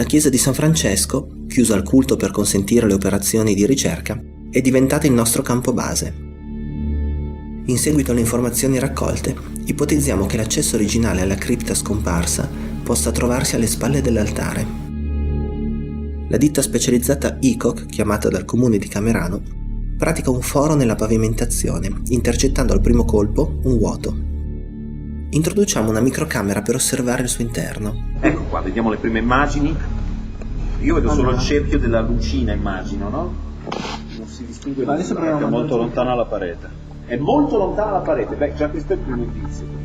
La chiesa di San Francesco, chiusa al culto per consentire le operazioni di ricerca, è diventata il nostro campo base. In seguito alle informazioni raccolte, ipotizziamo che l'accesso originale alla cripta scomparsa possa trovarsi alle spalle dell'altare. La ditta specializzata ICOC, chiamata dal comune di Camerano, pratica un foro nella pavimentazione, intercettando al primo colpo un vuoto. Introduciamo una microcamera per osservare il suo interno. Ecco qua, vediamo le prime immagini. Io vedo solo il cerchio della lucina, immagino, no? Non si distingue nulla, è molto lontana la parete. È molto lontana la parete, beh, già questo è il primo indizio.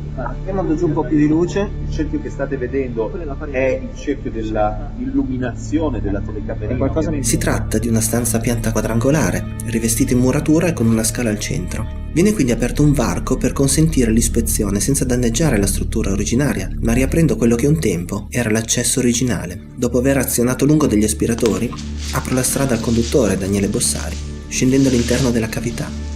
Io mando giù un po' più di luce. Il cerchio che state vedendo è il cerchio della illuminazione della telecamerina. Si tratta di una stanza a pianta quadrangolare, rivestita in muratura e con una scala al centro. Viene quindi aperto un varco per consentire l'ispezione senza danneggiare la struttura originaria, ma riaprendo quello che un tempo era l'accesso originale. Dopo aver azionato lungo degli aspiratori, apro la strada al conduttore Daniele Bossari, scendendo all'interno della cavità.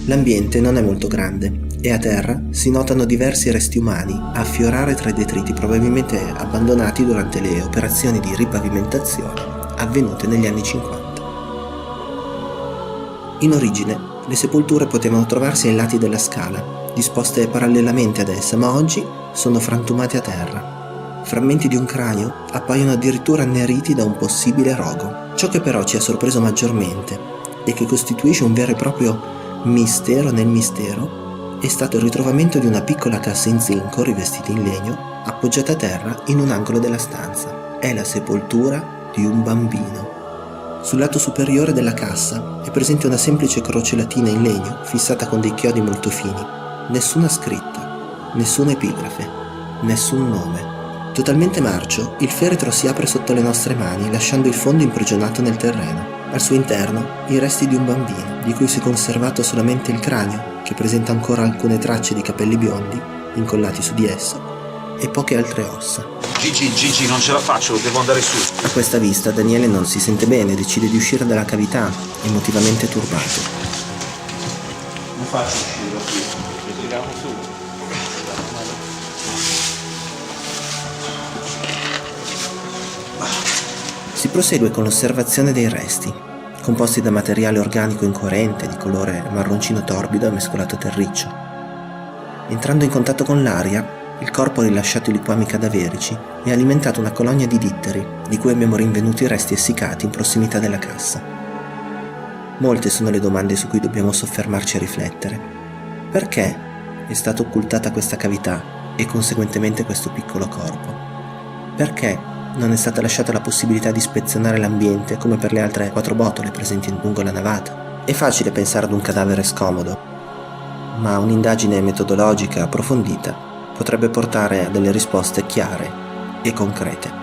L'ambiente non è molto grande e a terra si notano diversi resti umani a affiorare tra i detriti probabilmente abbandonati durante le operazioni di ripavimentazione avvenute negli anni 50. In origine, le sepolture potevano trovarsi ai lati della scala, disposte parallelamente ad essa, ma oggi sono frantumate a terra. Frammenti di un cranio appaiono addirittura anneriti da un possibile rogo. Ciò che però ci ha sorpreso maggiormente e che costituisce un vero e proprio mistero nel mistero è stato il ritrovamento di una piccola cassa in zinco rivestita in legno appoggiata a terra in un angolo della stanza. È la sepoltura di un bambino. Sul lato superiore della cassa è presente una semplice croce latina in legno fissata con dei chiodi molto fini. Nessuna scritta, nessuna epigrafe, nessun nome. Totalmente marcio, il feretro si apre sotto le nostre mani lasciando il fondo imprigionato nel terreno. Al suo interno i resti di un bambino, di cui si è conservato solamente il cranio, che presenta ancora alcune tracce di capelli biondi incollati su di esso, e poche altre ossa. Gigi, non ce la faccio, devo andare su. A questa vista Daniele non si sente bene, decide di uscire dalla cavità, emotivamente turbato. Non faccio uscire da qui, tiriamo su. Si prosegue con l'osservazione dei resti, composti da materiale organico incoerente di colore marroncino torbido e mescolato a terriccio. Entrando in contatto con l'aria, il corpo ha rilasciato i liquami cadaverici e ha alimentato una colonia di ditteri, di cui abbiamo rinvenuti i resti essiccati in prossimità della cassa. Molte sono le domande su cui dobbiamo soffermarci a riflettere. Perché è stata occultata questa cavità e conseguentemente questo piccolo corpo? Perché non è stata lasciata la possibilità di ispezionare l'ambiente come per le altre 4 botole presenti lungo la navata? È facile pensare ad un cadavere scomodo, ma un'indagine metodologica approfondita potrebbe portare a delle risposte chiare e concrete.